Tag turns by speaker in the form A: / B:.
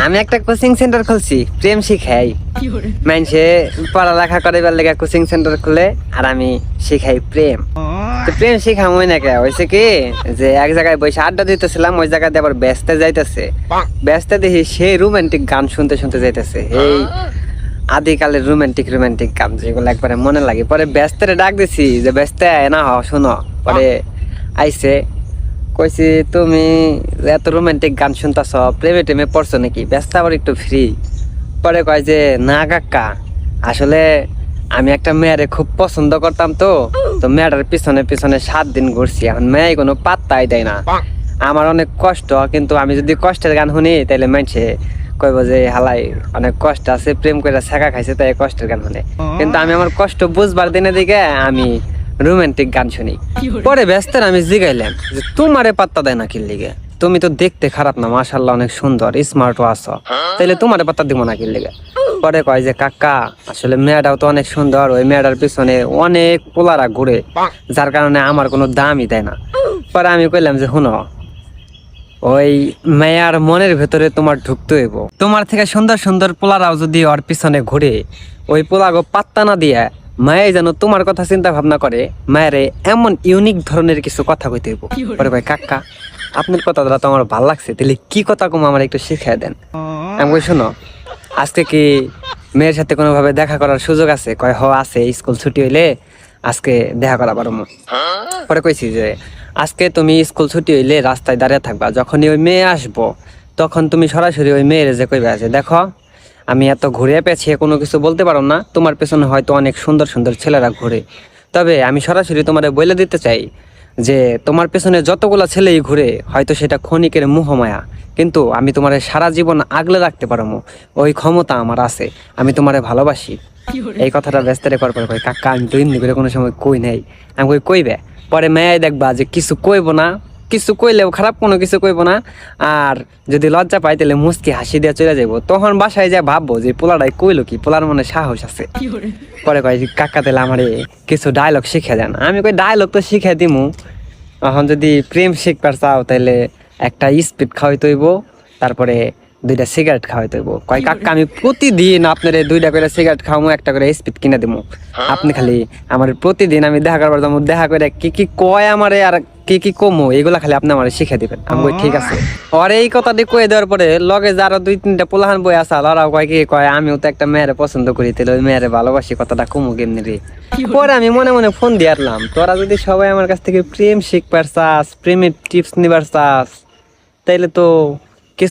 A: আমি একটা coaching centre খুলছি, প্রেম শিখাই। মানুষে পড়ালেখা করে লেগে কোচিং সেন্টার খুলে, আর আমি শিখাই প্রেম। তো প্রেম শিখাম ওই নাকি হয়েছে কি, যে এক জায়গায় বসে আড্ডা দিতেছিলাম, ওই জায়গায় আবার ব্যস্তে যাইতেছে, ব্যস্তে দেখি সেই রোমান্টিক গান শুনতে শুনতে যাইতেছে। এই আদিকালের রোমান্টিক গান যেগুলো একবারে মনে লাগে। পরে ব্যস্তের ডাক দিছি যে ব্যস্তে না হ শুনো। পরে আইসে, কইছি তুমি এত রোমান্টিক গান শুনতাছ, প্রেমে টেমে পড়ছো নাকি? ব্যস্ত আবার একটু ফ্রি। পরে কয় যে না কাকা, আসলে আমি একটা মেয়েরে খুব পছন্দ করতাম, তো মেয়েটার পিছনে পিছনে 7 দিন ঘুরছি, এখন মেয়ে কোনো পাত্তাই দেয় না। আমার অনেক কষ্ট, কিন্তু আমি যদি কষ্টের গান শুনি তাহলে মানুষে কইব যে হালাই অনেক কষ্ট আছে, প্রেম করে ছেঁকা খাইছে তাই কষ্টের গান শুনে। কিন্তু আমি আমার কষ্ট বুঝবার দিনে দিকে আমি রোমান্টিক গান শুনি। পরে ব্যস্ত আমি জিগাইলাম যে তোমারে পাত্তা দেয় না কি লিগে? তুমি তো দেখতে খারাপ না, মাশাআল্লাহ অনেক সুন্দর, স্মার্টও আছো, তাইলে তোমারে পাত্তা দিব না কি লিগে? পরে কয় যে কাকা, আসলে মেয়েটাও তো অনেক সুন্দর, ওই মেয়েটার পিছনে অনেক পোলারা ঘুরে, যার কারণে আমার কোনো দামই দেয় না। পরে আমি কইলাম যে শুনো, ওই মেয়ার মনের ভেতরে তোমার ঢুকতে হইব। তোমার থেকে সুন্দর সুন্দর পোলারাও যদি ওর পিছনে ঘুরে, ওই পোলাগো পাত্তা না দিয়ে মায়ে যেন তোমার কথা চিন্তা ভাবনা করে, মায়েরে এমন ইউনিক ধরনের কিছু কথা কইতে হইব। পরে ভাই কাকা, আপনার কথাটা তো আমার ভালো লাগছে, তাহলে কি কথা কম আমার একটু শিখিয়ে দেন। আমি কই শোনো, আজকে কি মেয়ের সাথে কোনোভাবে দেখা করার সুযোগ আছে? কয় হ আছে, স্কুল ছুটি হইলে আজকে দেখা করা পারো। পরে কইছি যে আজকে তুমি স্কুল ছুটি হইলে রাস্তায় দাঁড়িয়ে থাকবা, যখনই ওই মেয়ে আসবো তখন তুমি সরাসরি ওই মেয়ের যে কইবা যে দেখো, আমি এত ঘুরে পেছিয়ে কোনো কিছু বলতে পারো না, তোমার পেছনে হয়তো অনেক সুন্দর সুন্দর ছেলেরা ঘুরে, তবে আমি সরাসরি তোমারে বলে দিতে চাই যে তোমার পেছনে যতগুলা ছেলেই ঘুরে হয়তো সেটা ক্ষণিকের মোহমায়া, কিন্তু আমি তোমারে সারা জীবন আগলে রাখতে পারো, ওই ক্ষমতা আমার আছে, আমি তোমারে ভালোবাসি। এই কথাটা ব্যস্ত রেকর্ড করে কই কাকা, আমি তো এমনি করে কোনো সময় কই নাই। আমি কই কইবে, পরে মেয়ে দেখবা যে কিছু কইব না, কিছু কইলেও খারাপ কোনো কিছু কইব না, আর যদি লজ্জা পাই তাহলে মুচকি হাসি দিয়ে চলে যাবো। তখন বাসায় যা ভাববো যে পোলাটাই কইলো কি, পোলার মনে সাহস আছে। পরে কয় কাকা তাহলে আমারে কিছু ডায়লগ শিখে দেন। আমি কই ডায়লগ তো শিখে দিমু, এখন যদি প্রেম শিখবার চাও তাহলে একটা স্পিড খাওয়াইতে হইব, তারপরে 2টা সিগারেট খাওয়াইতে হইব। কয় কাকা, আমি প্রতিদিন আপনার 2টা করে সিগারেট খাওয়াবো, একটা করে স্পিড কিনে দেবো, আপনি খালি আমার প্রতিদিন আমি দেখা করবার যাবো, দেখা করে কি কি কয় আমারে আর কি কি কমো এগুলা খালি আপনি আমার শিখে দিবেন। আমি কই ঠিক আছে। আর এই কথাটি কয়ে দেওয়ার পরে লগে যারা 2-3টা পোলাহান বই আসাল, ওরাও কয় কি কয়, আমিও তো একটা মেয়েরে পছন্দ করি, তাহলে ওই মেয়েরে ভালোবাসি, কথাটা কমো কেমনি রে। পরে আমি মনে মনে ফোন দিয়ে আসলাম, তোরা যদি সবাই আমার কাছ থেকে প্রেম শিখবার চাস, প্রেমের টিপস নিবার চাস, তাইলে তো